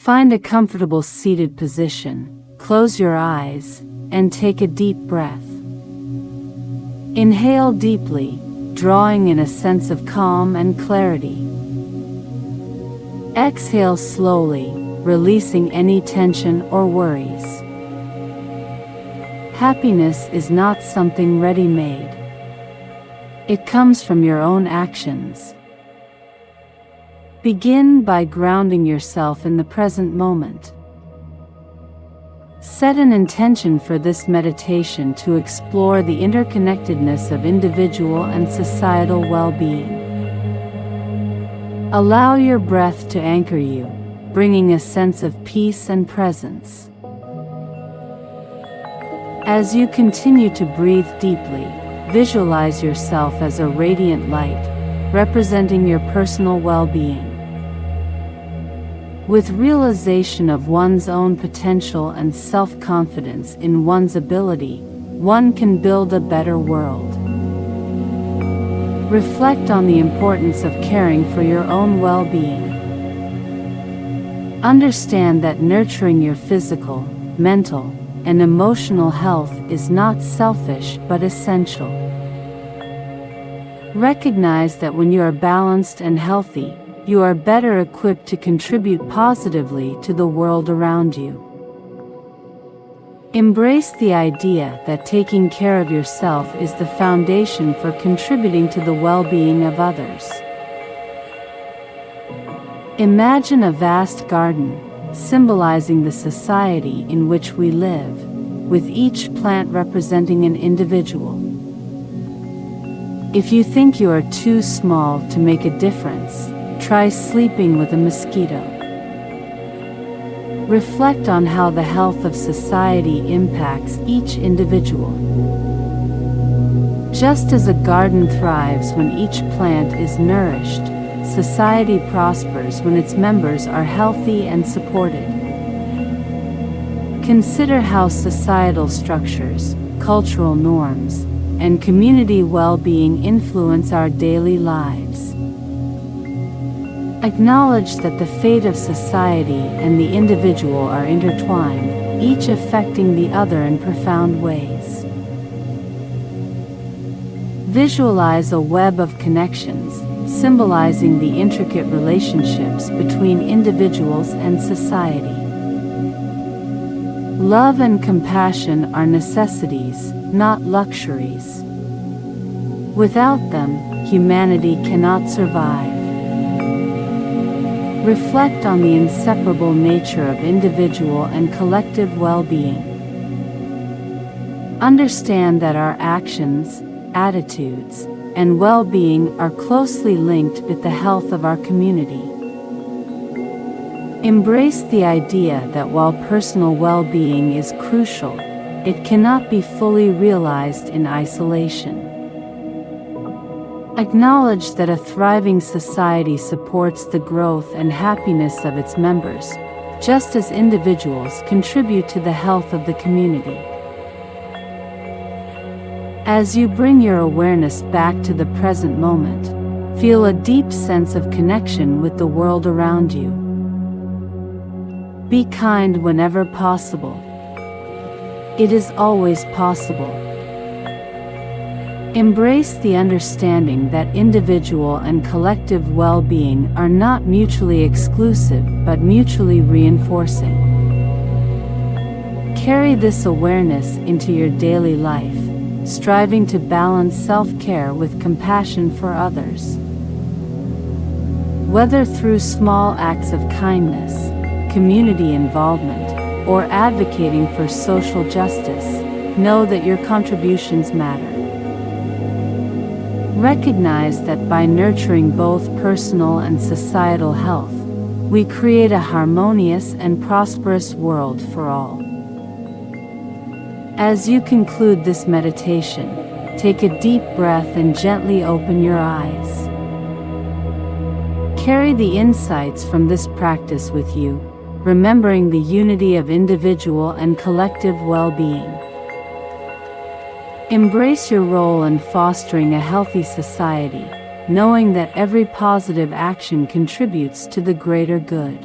Find a comfortable seated position, close your eyes, and take a deep breath. Inhale deeply, drawing in a sense of calm and clarity. Exhale slowly, releasing any tension or worries. Happiness is not something ready-made. It comes from your own actions. Begin by grounding yourself in the present moment. Set an intention for this meditation to explore the interconnectedness of individual and societal well-being. Allow your breath to anchor you, bringing a sense of peace and presence. As you continue to breathe deeply, visualize yourself as a radiant light, representing your personal well-being. With realization of one's own potential and self-confidence in one's ability, one can build a better world. Reflect on the importance of caring for your own well-being. Understand that nurturing your physical, mental, and emotional health is not selfish but essential. Recognize that when you are balanced and healthy, you are better equipped to contribute positively to the world around you. Embrace the idea that taking care of yourself is the foundation for contributing to the well-being of others. Imagine a vast garden, symbolizing the society in which we live, with each plant representing an individual. If you think you are too small to make a difference, try sleeping with a mosquito. Reflect on how the health of society impacts each individual. Just as a garden thrives when each plant is nourished, society prospers when its members are healthy and supported. Consider how societal structures, cultural norms, and community well-being influence our daily lives. Acknowledge that the fate of society and the individual are intertwined, each affecting the other in profound ways. Visualize a web of connections, symbolizing the intricate relationships between individuals and society. Love and compassion are necessities, not luxuries. Without them, humanity cannot survive. Reflect on the inseparable nature of individual and collective well-being. Understand that our actions, attitudes, and well-being are closely linked with the health of our community. Embrace the idea that while personal well-being is crucial, it cannot be fully realized in isolation. Acknowledge that a thriving society supports the growth and happiness of its members, just as individuals contribute to the health of the community. As you bring your awareness back to the present moment, feel a deep sense of connection with the world around you. Be kind whenever possible. It is always possible. Embrace the understanding that individual and collective well-being are not mutually exclusive but mutually reinforcing. Carry this awareness into your daily life, striving to balance self-care with compassion for others. Whether through small acts of kindness, community involvement, or advocating for social justice, know that your contributions matter. Recognize that by nurturing both personal and societal health, we create a harmonious and prosperous world for all. As you conclude this meditation, take a deep breath and gently open your eyes. Carry the insights from this practice with you, remembering the unity of individual and collective well-being. Embrace your role in fostering a healthy society, knowing that every positive action contributes to the greater good.